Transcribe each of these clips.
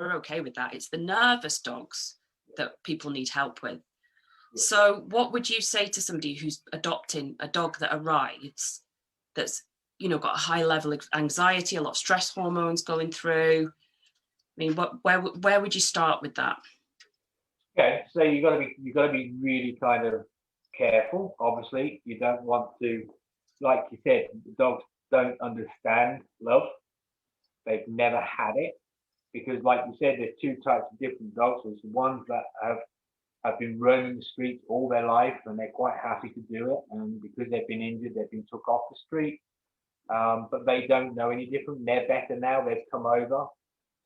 are okay with that. It's the nervous dogs that people need help with. So what would you say to somebody who's adopting a dog that arrives that's, you know, got a high level of anxiety, a lot of stress hormones going through? I mean, where would you start with that? Okay, so you got to be really kind of careful. Obviously, you don't want to, like you said, the dogs don't understand love. They've never had it because, like you said, there's two types of different dogs. There's the ones that have been roaming the streets all their life and they're quite happy to do it, and because they've been injured, they've been took off the street. But they don't know any different. They're better now. They've come over,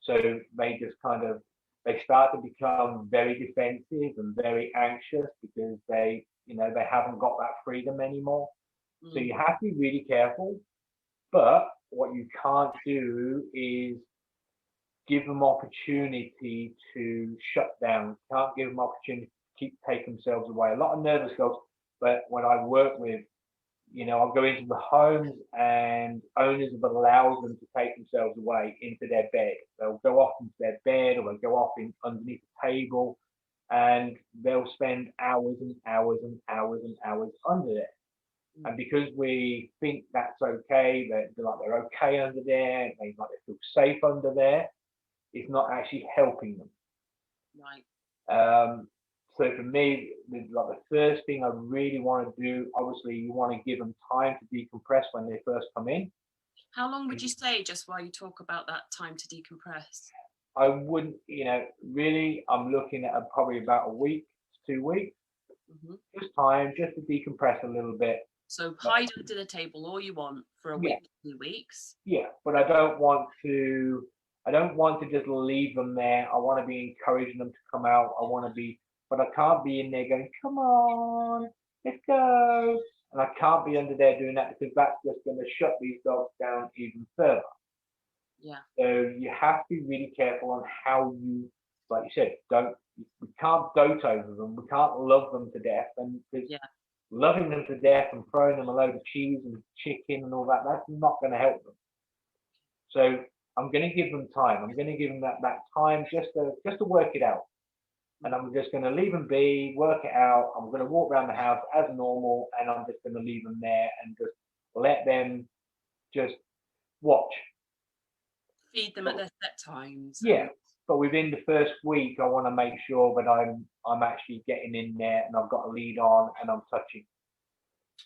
so they just kind of they start to become very defensive and very anxious because they haven't got that freedom anymore. So you have to be really careful. But what you can't do is give them opportunity to shut down. Can't give them opportunity to keep take themselves away. A lot of nervous dogs, but when I work with, I'll go into the homes and owners have allowed them to take themselves away into their bed. They'll go off into their bed or they'll go off underneath the table and they'll spend hours and hours and hours and hours under there. And because we think that's okay, they're okay under there, they feel safe under there, it's not actually helping them. Right. So for me, the first thing I really want to do, obviously, you want to give them time to decompress when they first come in. How long would you say, just while you talk about that time to decompress? I wouldn't, really, I'm looking at probably about a week, 2 weeks. Just time, just to decompress a little bit. So hide under the table all you want for a week, 2 weeks. Yeah, but I don't want to just leave them there. I want to be encouraging them to come out. But I can't be in there going, come on, let's go. And I can't be under there doing that because that's just going to shut these dogs down even further. Yeah. So you have to be really careful on how you, like you said, we can't dote over them. We can't love them to death. And because loving them to death and throwing them a load of cheese and chicken and all that, that's not going to help them. So I'm going to give them time. I'm going to give them that time just to work it out. And I'm just going to leave them be, work it out. I'm going to walk around the house as normal, and I'm just going to leave them there and just let them just watch. Feed them at their set times. Yeah, but within the first week, I want to make sure that I'm actually getting in there and I've got a lead on and I'm touching.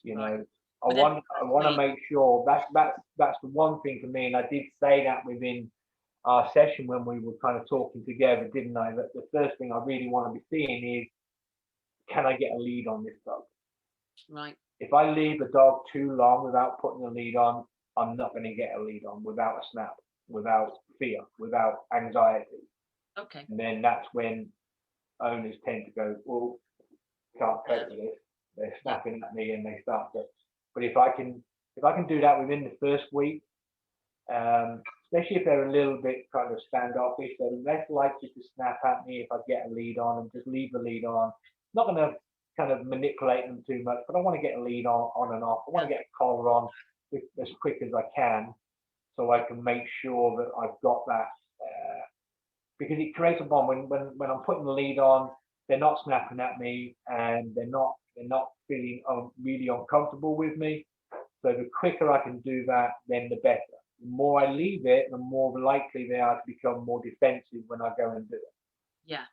Right. I want to make sure that's the one thing for me, and I did say that within our session when we were kind of talking together, didn't I? That the first thing I really want to be seeing is, can I get a lead on this dog? Right. If I leave the dog too long without putting a lead on, I'm not going to get a lead on without a snap, without fear, without anxiety. Okay. And then that's when owners tend to go, well, can't cope with this. They're snapping at me and they start to. But if I can do that within the first week, especially if they're a little bit kind of standoffish, they're less likely to snap at me if I get a lead on and just leave the lead on. Not going to kind of manipulate them too much, but I want to get a lead on and off. I want to get a collar on as quick as I can, so I can make sure that I've got that. Because it creates a bond when I'm putting the lead on, they're not snapping at me and they're not feeling really uncomfortable with me. So the quicker I can do that, then the better. The more I leave it, the more likely they are to become more defensive when I go and do it. Yeah.